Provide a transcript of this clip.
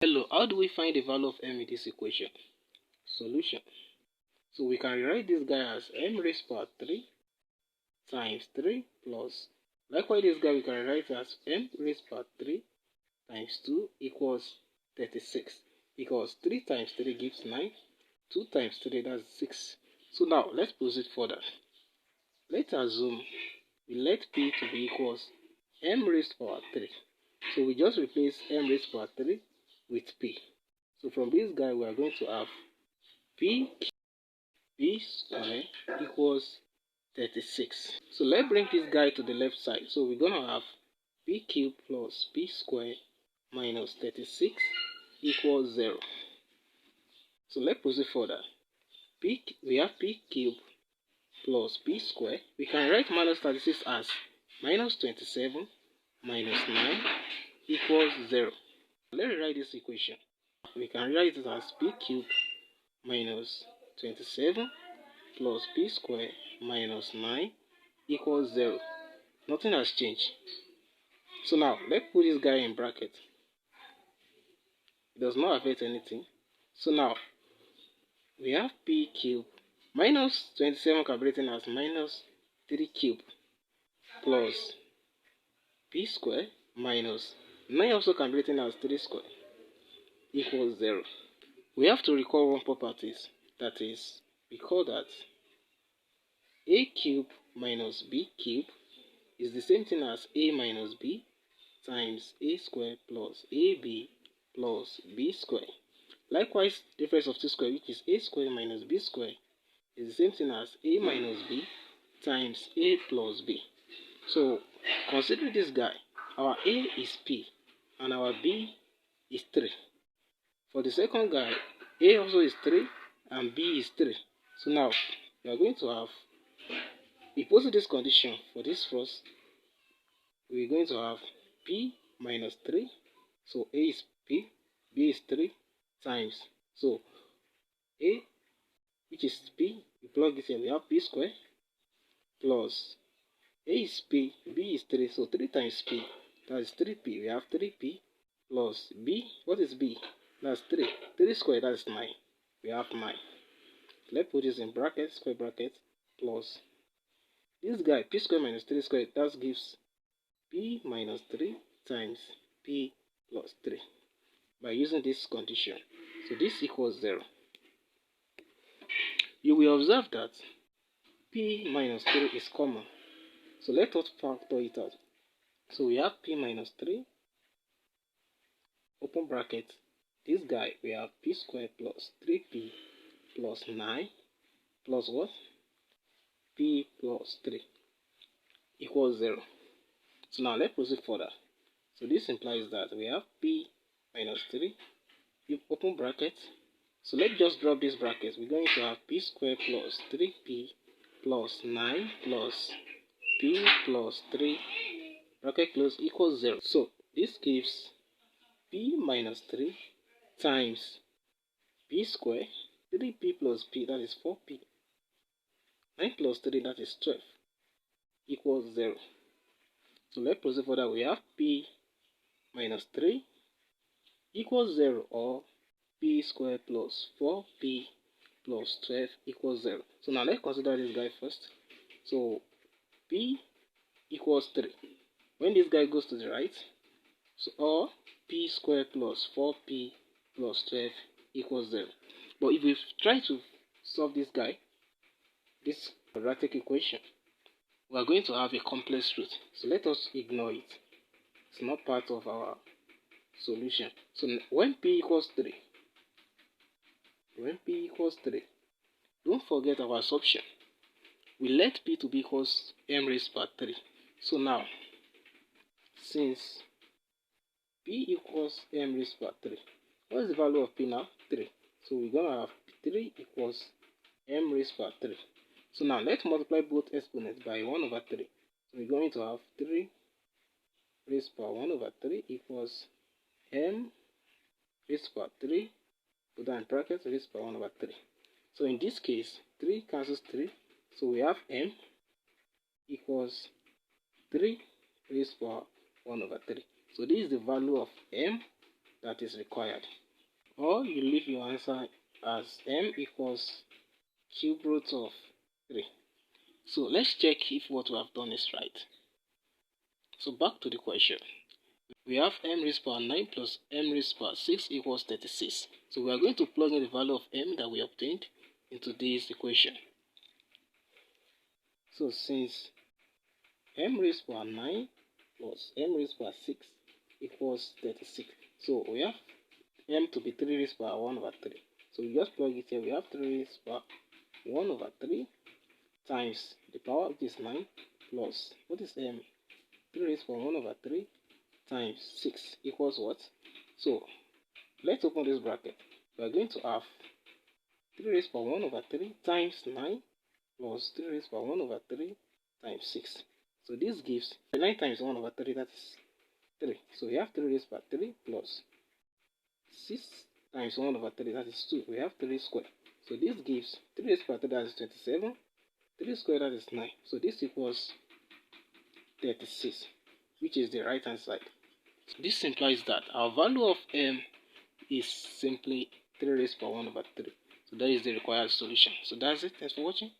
Hello, how do we find the value of m in this equation? Solution. So we can rewrite this guy as m raised to power 3 times 3 plus, likewise this guy we can rewrite as m raised to power 3 times 2 equals 36, because 3 times 3 gives 9, 2 times 3 that's 6. So now let's proceed further. Let's assume we let p to be equals m raised to power 3. So we just replace m raised to power 3 with p. So from this guy we are going to have p square equals 36. So let's bring this guy to the left side. So we're going to have p cubed plus p square minus 36 equals 0. So let's proceed further. We have p cubed plus p square. We can write minus 36 as minus 27 minus 9 equals 0. Let's rewrite this equation. We can write it as p cubed minus 27 plus p square minus 9 equals 0. Nothing has changed. So now let's put this guy in bracket. It does not affect anything. So now we have p cubed minus 27 can be written as minus 3 cubed plus p square minus 9 also can be written as 3 square equals 0. We have to recall one properties, that is, we call that a cubed minus b cubed is the same thing as a minus b times a square plus ab plus b square. Likewise, difference of two square, which is a square minus b square, is the same thing as a minus b times a plus b. So consider this guy. Our a is p and our b is 3. For the second guy, a also is 3 and b is 3. So now we are going to have, we pose this condition for this first, we're going to have p minus 3. So a is p, b is 3 times. So a, which is p, we plug this in, we have p square plus a is p, b is 3. So 3 times p, that is 3p. We have 3p plus b, what is b? That's 3. 3 square, that's 9. We have 9. Let's put this in bracket, square bracket, plus this guy, p square minus 3 square, that gives p minus 3 times p plus 3 by using this condition. So this equals 0. You will observe that p minus 3 is common. So let us factor it out. So we have p minus 3, open bracket. This guy, we have p squared plus 3p plus 9 plus what? P plus 3 equals 0. So now let's proceed further. So this implies that we have p minus 3, you open bracket. So let's just drop this bracket. We're going to have p squared plus 3p plus 9 plus p plus 3 bracket close equals 0. So this gives p minus 3 times p squared, 3p plus p, that is 4p, 9 plus 3, that is 12, equals 0. So let's proceed further. We have p minus 3 equals 0, or p squared plus 4p plus 12 equals 0. So now let's consider this guy first. So p equals 3. When this guy goes to the right, so or p squared plus 4p plus 12 equals 0. But if we try to solve this guy, this quadratic equation, we are going to have a complex root. So let us ignore it. It's not part of our solution. So when p equals 3, don't forget our assumption. We let p to be equals m raised by 3. So now, since p equals m raised by 3, what is the value of p now? 3. So we're going to have 3 equals m raised by 3. So now let's multiply both exponents by 1 over 3. So we're going to have 3 raised by 1 over 3 equals m raised by 3, put that in brackets, raised by 1 over 3. So in this case, 3 cancels 3. So we have m equals 3 raised by 1 over 3. So this is the value of m that is required. Or you leave your answer as m equals cube root of 3. So let's check if what we have done is right. So back to the question. We have m raised to power 9 plus m raised to power 6 equals 36. So we are going to plug in the value of m that we obtained into this equation. So since m raised to power 9 plus m raised to power 6 equals 36. So we have m to be 3 raised to power 1 over 3. So we just plug it here. We have 3 raised to power 1 over 3 times the power, which is 9, plus, what is m? 3 raised to power 1 over 3 times 6 equals what? So let's open this bracket. We are going to have 3 raised to power 1 over 3 times 9 plus 3 raised to power 1 over 3 times 6. So this gives 9 times 1 over 3, that is 3. So we have 3 raised to power 3 plus 6 times 1 over 3, that is 2. We have 3 squared. So this gives 3 raised to power 3, that is 27. 3 squared, that is 9. So this equals 36, which is the right hand side. This implies that our value of m is simply 3 raised to power 1 over 3. So that is the required solution. So that's it. Thanks for watching.